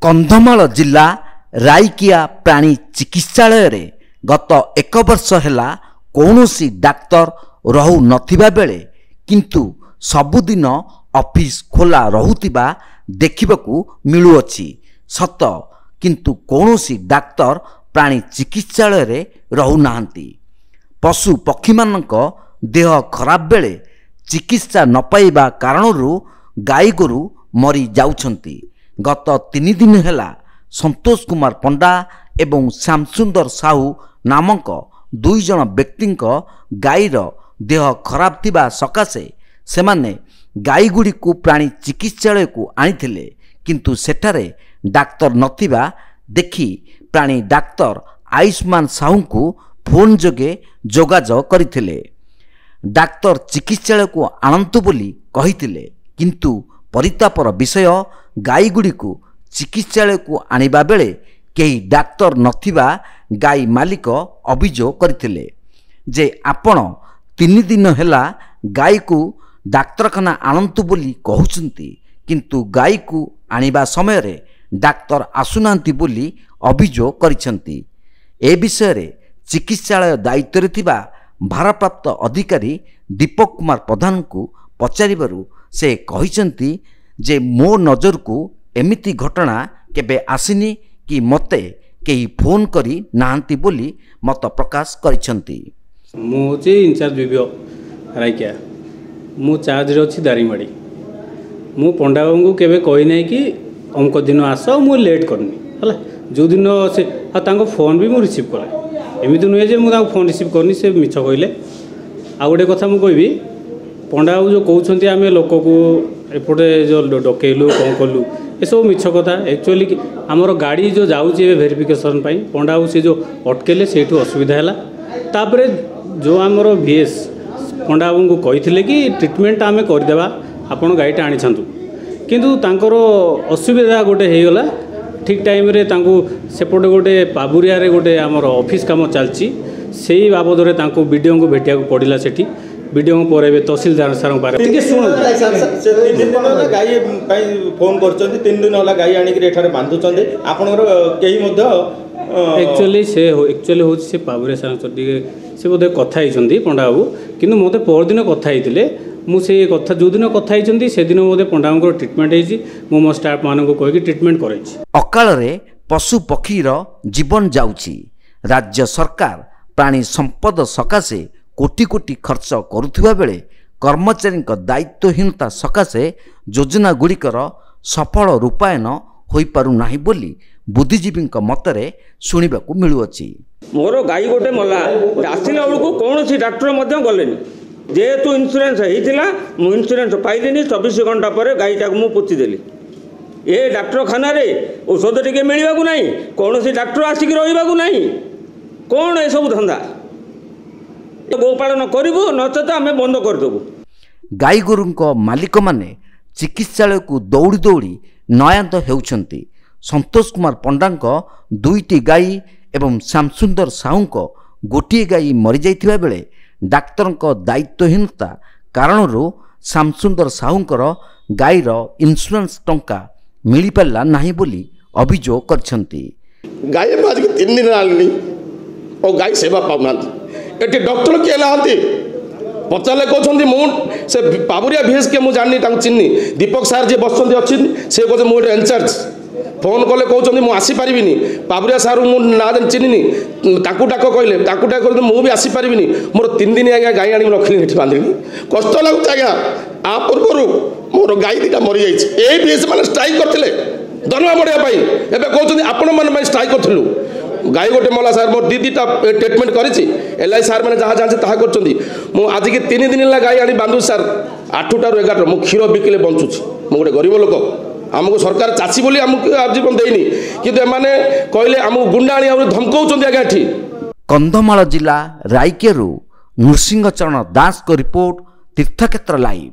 कंधमाल जिला राइकिया प्राणी चिकित्सालय रे गत एक वर्ष है कौनसी डाक्तर रहु नथिबा बेले किंतु सबुदिन ऑफिस खोला रहुतिबा देखिबाकू मिलुअछि सत किंतु कौनसी डाक्तर प्राणी चिकित्सालय रे रहु नाहंती। पशु पक्षी मानक देह खराब बेले चिकित्सा न पाइबा कारणरू गाई गोरु मरी जाउछंती। गत 3 दिन हैला संतोष कुमार पंडा एवं श्यामसुंदर साहू नामक 2 जन व्यक्तिंक गाईर देह खराब थिबा सकाशे सेमाने गाई गुड़ी को प्राणी चिकित्सालय को आनिथिले किंतु सेठारे डाक्तर नथिबा देखि प्राणी डाक्तर आयुष्मान साहू को फोन जोगे जोगाजोग करथिले। डाक्तर चिकित्सालय को आनंतु बोली कहिथिले किंतु परितापर विषय गाई गुड़ी को चिकित्सालय को आनिबा बेले केही डाक्तर नथिबा गाई मालिक अभियोग करथिले जे आपण 3 दिन हैला गाई को डाक्तरखाना आनंतु बोली कहउचंती किंतु गाई को आनिबा समय रे डाक्तर आसुनांती बोली अभियोग करिसंती। ए विषय रे चिकित्सालय दायित्व रे थिबा भारप्राप्त अधिकारी दीपक कुमार प्रधान को पचारिबारु से कहिसंती जे मो नजर को एमिति घटना केबे आसिनी कि मते केही फोन करी नाहंती बोली मत प्रकाश करिसंती। मु जे इंचार्ज विभो राइकिया मु चार्ज रे अछि दारिमाडी मु पंडा बाबू को केबे कहि नै कि हमको दिन आस मु लेट करनी हला जो दिन से तांको फोन भी मु रिसीव करे एमिति नुहे जे मु तांको फोन रिसीव करनी से मिछ कहले। आ गोटे कथा मु कहबी पंडा बाबू जो कहउछंती आमे लोक को एपटे जो डकेलु कौन कलु ये सब मिछ कथा एक्चुअली आमर गाड़ी जो जाऊँगी वेरिफिकेशन पाई पंडा बाबू से जो अटकेले से असुविधा है तापर जो आमर VS पंडा बाबू को कही कि ट्रिटमेंट आम करदेवा आपण गाड़ीटा आनी किंतु तांकर असुविधा गोटे होगला ठीक टाइम रे तांको सेपटे गोटे पाबुरिया रे गोटे आमर ऑफिस काम चलची से बाबद वीडियो को भेटिया पड़ा सेठी वीडियो पर तहसीलदार सर गाई फोन कर 3 दिन है गाई आने बांधुंट एक्चुअली से पाबुरे सर से बोधे कथा पंडा बाबू किंतु मत परदिन कथा मुझे कथा जो दिन कथा से दिन बोधे पंडा बाबू ट्रिटमेंट हो मो स्टाफ मान को कहीकि ट्रिटमेंट कर अकाल पशु पक्षीर जीवन जाउची। राज्य सरकार प्राणी संपद सकाशे कोटी कोटी खर्च करुथिबा बेले कर्मचारी दायित्वहीनता सकाशे योजना गुड़िकर सफल रूपायन होई पारु नाही बोली बुद्धिजीवी मतरे शुणिबाकू मिलुअछि। मोर गाई गोटे मला आसिला बेलू कौन सी डाक्टर गलेनी जेहेतु इन्शुरांस होता मु इन्शुरांस पाइलिनी 24 घंटा पर गाईटा को पोचिदेली ए डाक्तरखाना औषध टे मिलवाक ना कौन सी डाक्टर आसिक रही ना कौन ए सब धंदा गोपालन करूँ नचेत आम बंद करदेबू। गाई गोरुंको मालिक माने चिकित्सालय को दौड़ी दौड़ी नयांत हेउछंती। संतोष कुमार पंडांक 2टी गाई एवं श्यामसुंदर साहूंको गोटे गाई मरी जाइथिबा बेले डाक्तरंको दायित्वहीनता कारणरू श्यामसुंदर साहूंकर गाईर इंश्योरेंस टंका मिली पाला नाही बोली अभियोग करछंती। गाई आज 3 दिन आलनी और गाई सेवा पाउना एटी डॉक्टर किए नहांती पचारे कहते मुझे पाबुरिया VS के मुझे जानी चिन्नी दीपक सार जी बस अच्छी से कहते मुझे इंचार्ज फोन कले कहते मुझे आसीपारि पाबुरिया सार मुझे ना चिन्हनी डाक कहले मुझे भी आसीपारि मोर 3 दिन आज्ञा गाई आनी रखिली बांधिनी कष्ट लगुच आज्ञा आ पूर्व मोर गाई 2टा मरी जाइए VS मैंने स्ट्राइक करते दरमा बढ़ाई एवं कहते आपण मैंने स्ट्राइक करूँ गाई गोटे मला सार मोर 2टा ट्रिटमेंट करी LI सार मैंने जहाँ जाने ताहा कर आज की 3 दिन है गाई आनी बांधु सार 8टा 11 मु क्षीर बिकिले बंचुची मु गोटे गरीब लोक आमको सरकार चाषी बोली आमको आजीवन देनी किंतु एमाने कहले आमको गुंडा आनी धमकाउछंती आज्ञा एठी। कंधमाल जिला राइकेरू नृसिंह चरण दास को रिपोर्ट तीर्थक्षेत्र लाइव।